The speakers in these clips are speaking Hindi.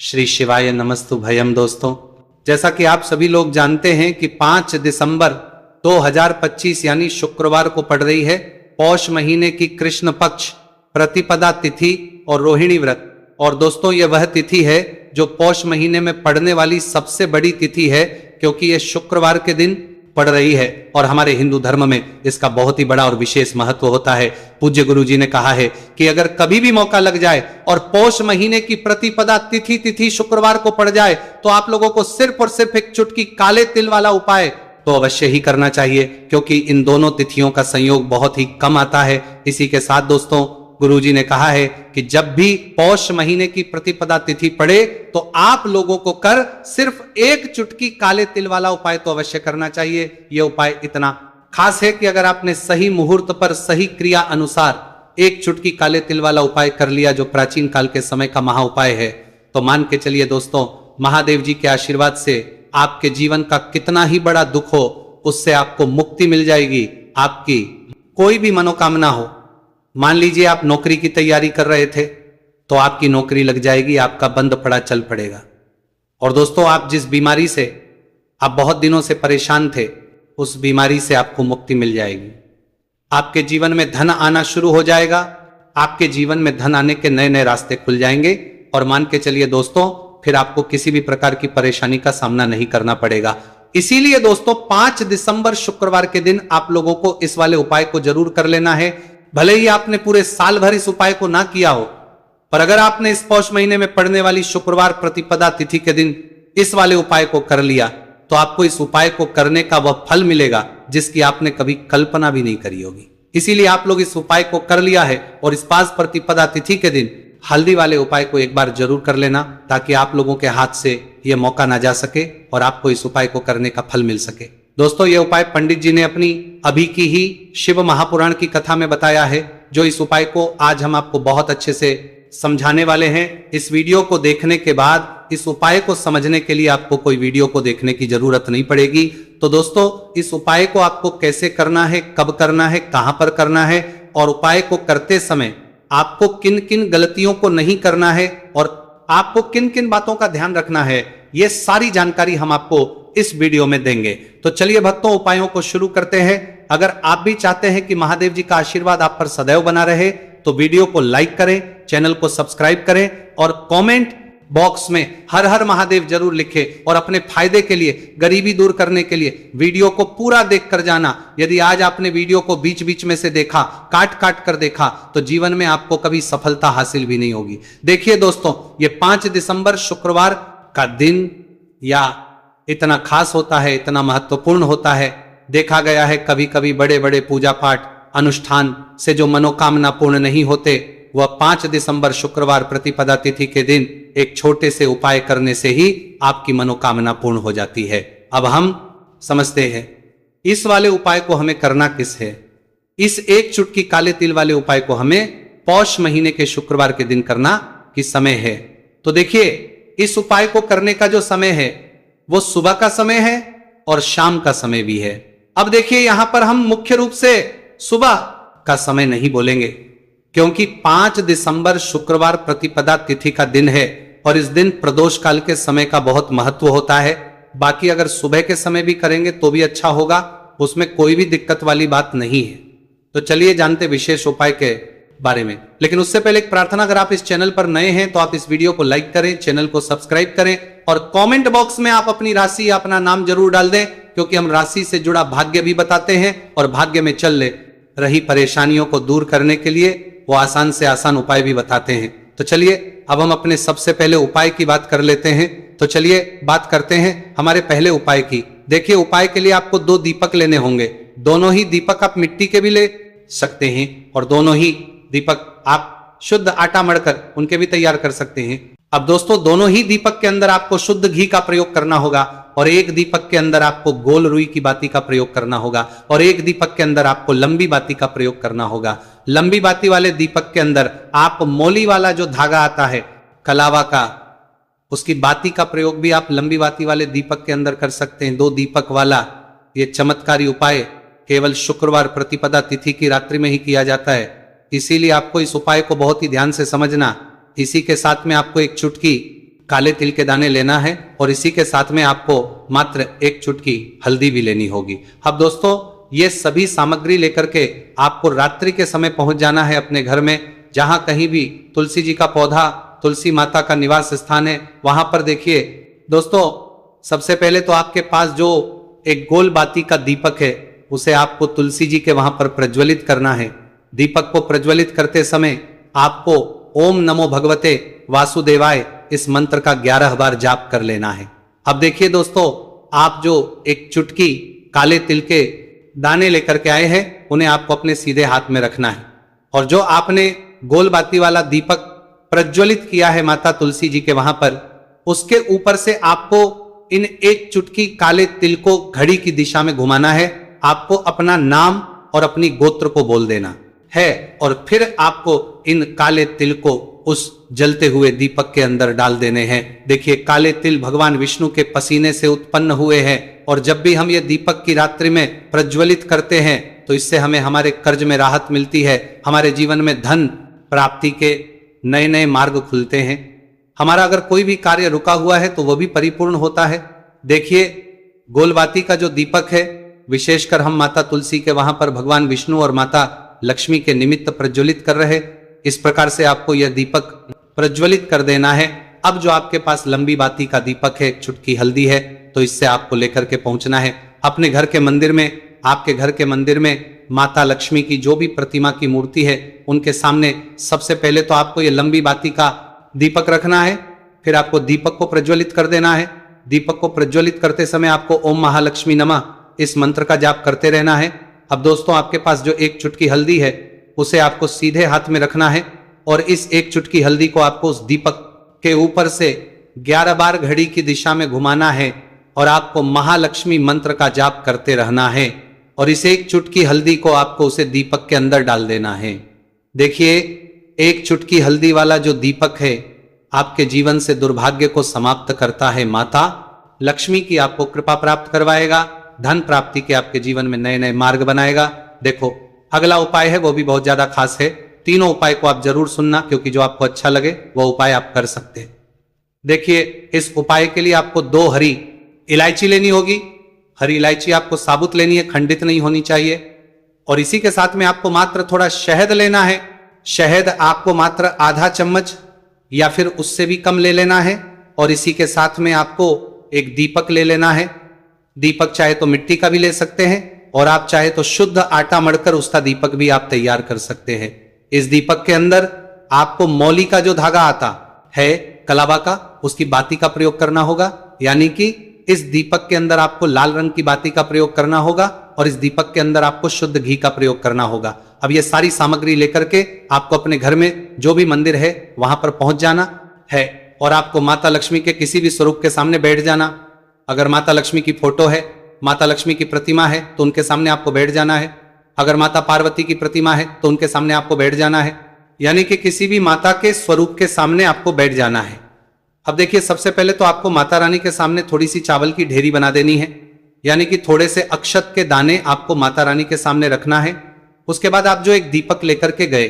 श्री शिवाय नमस्तु भयम। दोस्तों, जैसा कि आप सभी लोग जानते हैं कि 5 दिसंबर 2025 यानी शुक्रवार को पड़ रही है पौष महीने की कृष्ण पक्ष प्रतिपदा तिथि और रोहिणी व्रत। और दोस्तों, यह वह तिथि है जो पौष महीने में पड़ने वाली सबसे बड़ी तिथि है, क्योंकि यह शुक्रवार के दिन पड़ रही है और हमारे हिंदू धर्म में इसका बहुत ही बड़ा और विशेष महत्व होता है। पूज्य गुरु जी ने कहा है कि अगर कभी भी मौका लग जाए और पौष महीने की प्रतिपदा तिथि शुक्रवार को पड़ जाए तो आप लोगों को सिर्फ और सिर्फ एक चुटकी काले तिल वाला उपाय तो अवश्य ही करना चाहिए, क्योंकि इन दोनों तिथियों का संयोग बहुत ही कम आता है। इसी के साथ दोस्तों, गुरुजी ने कहा है कि जब भी पौष महीने की प्रतिपदा तिथि पड़े तो आप लोगों को कर सिर्फ एक चुटकी काले तिल वाला उपाय तो अवश्य करना चाहिए। यह उपाय इतना खास है कि अगर आपने सही मुहूर्त पर सही क्रिया अनुसार एक चुटकी काले तिल वाला उपाय कर लिया, जो प्राचीन काल के समय का महा उपाय है, तो मान के चलिए दोस्तों, महादेव जी के आशीर्वाद से आपके जीवन का कितना ही बड़ा दुख हो उससे आपको मुक्ति मिल जाएगी। आपकी कोई भी मनोकामना हो, मान लीजिए आप नौकरी की तैयारी कर रहे थे तो आपकी नौकरी लग जाएगी, आपका बंद पड़ा चल पड़ेगा। और दोस्तों, आप जिस बीमारी से आप बहुत दिनों से परेशान थे उस बीमारी से आपको मुक्ति मिल जाएगी। आपके जीवन में धन आना शुरू हो जाएगा, आपके जीवन में धन आने के नए नए रास्ते खुल जाएंगे। और मान के चलिए दोस्तों, फिर आपको किसी भी प्रकार की परेशानी का सामना नहीं करना पड़ेगा। इसीलिए दोस्तों, 5 दिसंबर शुक्रवार के दिन आप लोगों को इस वाले उपाय को जरूर कर लेना है। भले ही आपने पूरे साल भर इस उपाय को ना किया हो, पर अगर आपने इस पौष महीने में पड़ने वाली शुक्रवार प्रतिपदा तिथि के दिन इस वाले उपाय को कर लिया तो आपको इस उपाय को करने का वह फल मिलेगा जिसकी आपने कभी कल्पना भी नहीं करी होगी। इसीलिए आप लोग इस उपाय को कर लिया है और इस पास प्रतिपदा तिथि के दिन हल्दी वाले उपाय को एक बार जरूर कर लेना, ताकि आप लोगों के हाथ से यह मौका ना जा सके और आपको इस उपाय को करने का फल मिल सके। दोस्तों, यह उपाय पंडित जी ने अपनी अभी की ही शिव महापुराण की कथा में बताया है, जो इस उपाय को आज हम आपको बहुत अच्छे से समझाने वाले हैं। इस वीडियो को देखने के बाद इस उपाय को समझने के लिए आपको कोई वीडियो को देखने की जरूरत नहीं पड़ेगी। तो दोस्तों, इस उपाय को आपको कैसे करना है, कब करना है, कहां पर करना है और उपाय को करते समय आपको किन किन गलतियों को नहीं करना है और आपको किन किन बातों का ध्यान रखना है, यह सारी जानकारी हम आपको इस वीडियो में देंगे। तो चलिए भक्तों, उपायों को शुरू करते हैं। अगर आप भी चाहते हैं कि महादेव जी का आशीर्वाद आप पर सदैव बना रहे तो वीडियो को लाइक करें, चैनल को सब्सक्राइब करें और कमेंट बॉक्स में हर हर महादेव जरूर लिखें। और अपने फायदे के लिए, गरीबी दूर करने के लिए वीडियो को पूरा देख कर जाना। यदि आज आपने वीडियो को बीच बीच में से देखा, काट काट कर देखा, तो जीवन में आपको कभी सफलता हासिल भी नहीं होगी। देखिए दोस्तों, ये 5 दिसंबर शुक्रवार का दिन या इतना खास होता है, इतना महत्वपूर्ण होता है। देखा गया है कभी कभी बड़े बड़े पूजा पाठ अनुष्ठान से जो मनोकामना पूर्ण नहीं होते, वह 5 दिसंबर शुक्रवार प्रतिपदा तिथि के दिन एक छोटे से उपाय करने से ही आपकी मनोकामना पूर्ण हो जाती है। अब हम समझते हैं इस वाले उपाय को हमें करना किस है। इस एक चुटकी काले तिल वाले उपाय को हमें पौष महीने के शुक्रवार के दिन करना किस समय है। तो देखिए, इस उपाय को करने का जो समय है वो सुबह का समय है और शाम का समय भी है। अब देखिए, यहां पर हम मुख्य रूप से सुबह का समय नहीं बोलेंगे, क्योंकि 5 दिसंबर शुक्रवार प्रतिपदा तिथि का दिन है और इस दिन प्रदोष काल के समय का बहुत महत्व होता है। बाकी अगर सुबह के समय भी करेंगे तो भी अच्छा होगा, उसमें कोई भी दिक्कत वाली बात नहीं है। तो चलिए जानते विशेष उपाय के बारे में। लेकिन उससे पहले एक प्रार्थना, अगर आप इस चैनल पर नए हैं तो आप इस वीडियो को लाइक करें, चैनल को सब्सक्राइब करें और कमेंट बॉक्स में आप अपनी राशि या अपना नाम जरूर डाल दें, क्योंकि हम राशि से जुड़ा भाग्य भी बताते हैं और भाग्य में चल रही परेशानियों को दूर करने के लिए वो आसान से आसान उपाय भी बताते हैं। तो चलिए अब हम अपने सबसे पहले उपाय की बात कर लेते हैं। तो चलिए बात करते हैं हमारे पहले उपाय की। देखिए, उपाय के लिए आपको 2 दीपक लेने होंगे। दोनों ही दीपक आप मिट्टी के भी ले सकते हैं और दोनों ही दीपक आप शुद्ध आटा मढ़कर उनके भी तैयार कर सकते हैं। अब दोस्तों, दोनों ही दीपक के अंदर आपको शुद्ध घी का प्रयोग करना होगा और एक दीपक के अंदर आपको गोल रुई की बाती का प्रयोग करना होगा और एक दीपक के अंदर आपको लंबी बाती का प्रयोग करना होगा। लंबी बाती वाले दीपक के अंदर आप मोली वाला जो धागा आता है कलावा का, उसकी बाती का प्रयोग भी आप लंबी बाती वाले दीपक के अंदर कर सकते हैं। 2 दीपक वाला ये चमत्कारी उपाय केवल शुक्रवार प्रतिपदा तिथि की रात्रि में ही किया जाता है, इसीलिए आपको इस उपाय को बहुत ही ध्यान से समझना। इसी के साथ में आपको एक चुटकी काले तिल के दाने लेना है और इसी के साथ में आपको मात्र 1 चुटकी हल्दी भी लेनी होगी। अब दोस्तों ये सभी सामग्री लेकर के आपको रात्रि के समय पहुंच जाना है अपने घर में, जहां कहीं भी तुलसी जी का पौधा, तुलसी माता का निवास स्थान है, वहां पर देखिए दोस्तों सबसे पहले तो आपके पास जो एक गोल बाती का दीपक है उसे आपको तुलसी जी के वहां पर प्रज्वलित करना है। दीपक को प्रज्वलित करते समय आपको ओम नमो भगवते वासुदेवाय इस मंत्र का 11 बार जाप कर लेना है। अब देखिए दोस्तों, आप जो एक चुटकी काले तिल के दाने लेकर के आए हैं उन्हें आपको अपने सीधे हाथ में रखना है और जो आपने गोल बाती वाला दीपक प्रज्वलित किया है माता तुलसी जी के वहां पर, उसके ऊपर से आपको इन 1 चुटकी काले तिल को घड़ी की दिशा में घुमाना है। आपको अपना नाम और अपनी गोत्र को बोल देना है और फिर आपको इन काले तिल को उस जलते हुए दीपक के अंदर डाल देने हैं। देखिए काले तिल भगवान विष्णु के पसीने से उत्पन्न हुए हैं और जब भी हम ये दीपक की रात्रि में प्रज्वलित करते हैं तो इससे हमें हमारे कर्ज में राहत मिलती है, हमारे जीवन में धन प्राप्ति के नए नए मार्ग खुलते हैं, हमारा अगर कोई भी कार्य रुका हुआ है तो वह भी परिपूर्ण होता है। देखिए गोलबाती का जो दीपक है विशेषकर हम माता तुलसी के वहां पर भगवान विष्णु और माता लक्ष्मी के निमित्त प्रज्वलित कर रहे, इस प्रकार से आपको यह दीपक प्रज्वलित कर देना है। अब जो आपके पास लंबी बाती का दीपक है, 1 चुटकी हल्दी है, तो इससे आपको लेकर के पहुंचना है अपने घर के मंदिर में। आपके घर के मंदिर में माता लक्ष्मी की जो भी प्रतिमा की मूर्ति है उनके सामने सबसे पहले तो आपको ये लंबी बाती का दीपक रखना है, फिर आपको दीपक को प्रज्वलित कर देना है। दीपक को प्रज्वलित करते समय आपको ओम महालक्ष्मी नमः इस मंत्र का जाप करते रहना है। अब दोस्तों आपके पास जो 1 चुटकी हल्दी है उसे आपको सीधे हाथ में रखना है और इस 1 चुटकी हल्दी को आपको उस दीपक के ऊपर से 11 बार घड़ी की दिशा में घुमाना है और आपको महालक्ष्मी मंत्र का जाप करते रहना है और इस 1 चुटकी हल्दी को आपको उसे दीपक के अंदर डाल देना है। देखिए 1 चुटकी हल्दी वाला जो दीपक है आपके जीवन से दुर्भाग्य को समाप्त करता है, माता लक्ष्मी की आपको कृपा प्राप्त करवाएगा, धन प्राप्ति के आपके जीवन में नए नए मार्ग बनाएगा। देखो अगला उपाय है वो भी बहुत ज्यादा खास है, तीनों उपाय को आप जरूर सुनना क्योंकि जो आपको अच्छा लगे वो उपाय आप कर सकते हैं। देखिए इस उपाय के लिए आपको 2 हरी इलायची लेनी होगी। हरी इलायची आपको साबुत लेनी है, खंडित नहीं होनी चाहिए। और इसी के साथ में आपको मात्र थोड़ा शहद लेना है। शहद आपको मात्र आधा चम्मच या फिर उससे भी कम ले लेना है और इसी के साथ में आपको एक दीपक ले लेना है। दीपक चाहे तो मिट्टी का भी ले सकते हैं और आप चाहे तो शुद्ध आटा मढ़कर उसका दीपक भी आप तैयार कर सकते हैं। इस दीपक के अंदर आपको मौली का जो धागा आता है कलावा का, उसकी बाती का प्रयोग करना होगा, यानी कि इस दीपक के अंदर आपको लाल रंग की बाती का प्रयोग करना होगा और इस दीपक के अंदर आपको शुद्ध घी का प्रयोग करना होगा। अब ये सारी सामग्री लेकर के आपको अपने घर में जो भी मंदिर है वहां पर पहुंच जाना है और आपको माता लक्ष्मी के किसी भी स्वरूप के सामने बैठ जाना। अगर माता लक्ष्मी की फोटो है, माता लक्ष्मी की प्रतिमा है तो उनके सामने आपको बैठ जाना है। अगर माता पार्वती की प्रतिमा है तो उनके सामने आपको बैठ जाना है, यानी कि किसी भी माता के स्वरूप के सामने आपको बैठ जाना है। अब देखिए सबसे पहले तो आपको माता रानी के सामने थोड़ी सी चावल की ढेरी बना देनी है, यानी कि थोड़े से अक्षत के दाने आपको माता रानी के सामने रखना है। उसके बाद आप जो एक दीपक लेकर के गए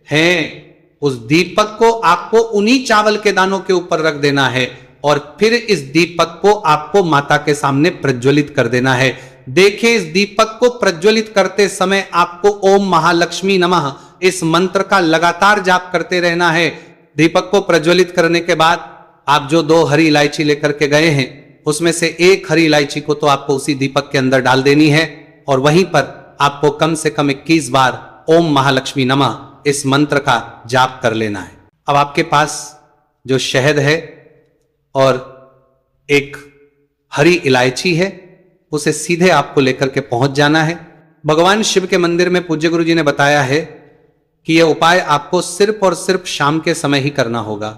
हैं उस दीपक को आपको उन्हीं चावल के दानों के ऊपर रख देना है और फिर इस दीपक को आपको माता के सामने प्रज्वलित कर देना है। देखिए इस दीपक को प्रज्वलित करते समय आपको ओम महालक्ष्मी नमः इस मंत्र का लगातार जाप करते रहना है। दीपक को प्रज्वलित करने के बाद आप जो 2 हरी इलायची लेकर के गए हैं उसमें से 1 हरी इलायची को तो आपको उसी दीपक के अंदर डाल देनी है और वहीं पर आपको कम से कम 21 बार ओम महालक्ष्मी नमः इस मंत्र का जाप कर लेना है। अब आपके पास जो शहद है और एक हरी इलायची है उसे सीधे आपको लेकर के पहुंच जाना है। भगवान शिव के मंदिर में पूज्य गुरु जी ने बताया है कि यह उपाय आपको सिर्फ और सिर्फ शाम के समय ही करना होगा।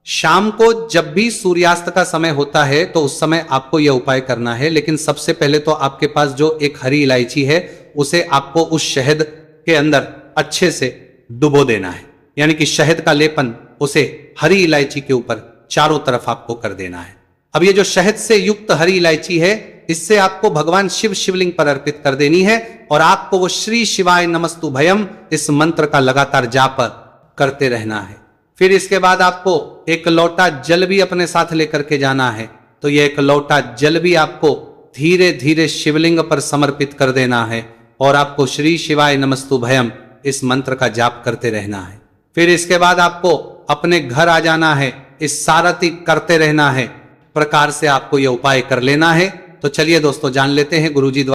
शाम को जब भी सूर्यास्त का समय होता है तो उस समय आपको यह उपाय करना है, लेकिन सबसे पहले तो आपके पास जो एक हरी इलायची है उसे आपको उस शहद के अंदर अच्छे से डुबो देना है, यानी कि शहद का लेपन उसे हरी इलायची के ऊपर चारों तरफ आपको कर देना है। अब ये जो शहद से युक्त हरी इलायची है इससे आपको भगवान शिव शिवलिंग पर अर्पित कर देनी है और आपको वो श्री शिवाय नमस्तु भयम इस मंत्र का लगातार जाप करते रहना है। फिर इसके बाद आपको एक लोटा जल भी अपने साथ लेकर के जाना है। तो यह एक लोटा जल भी आपको धीरे धीरे शिवलिंग पर समर्पित कर देना है और आपको श्री शिवाय नमस्तुभयम इस मंत्र का जाप करते रहना है। फिर इसके बाद आपको अपने घर आ जाना है, इस सारथी करते रहना है। प्रकार से आपको यह उपाय कर लेना है। तो चलिए दोस्तों, जान लेते हैं गुरुजी द्वारा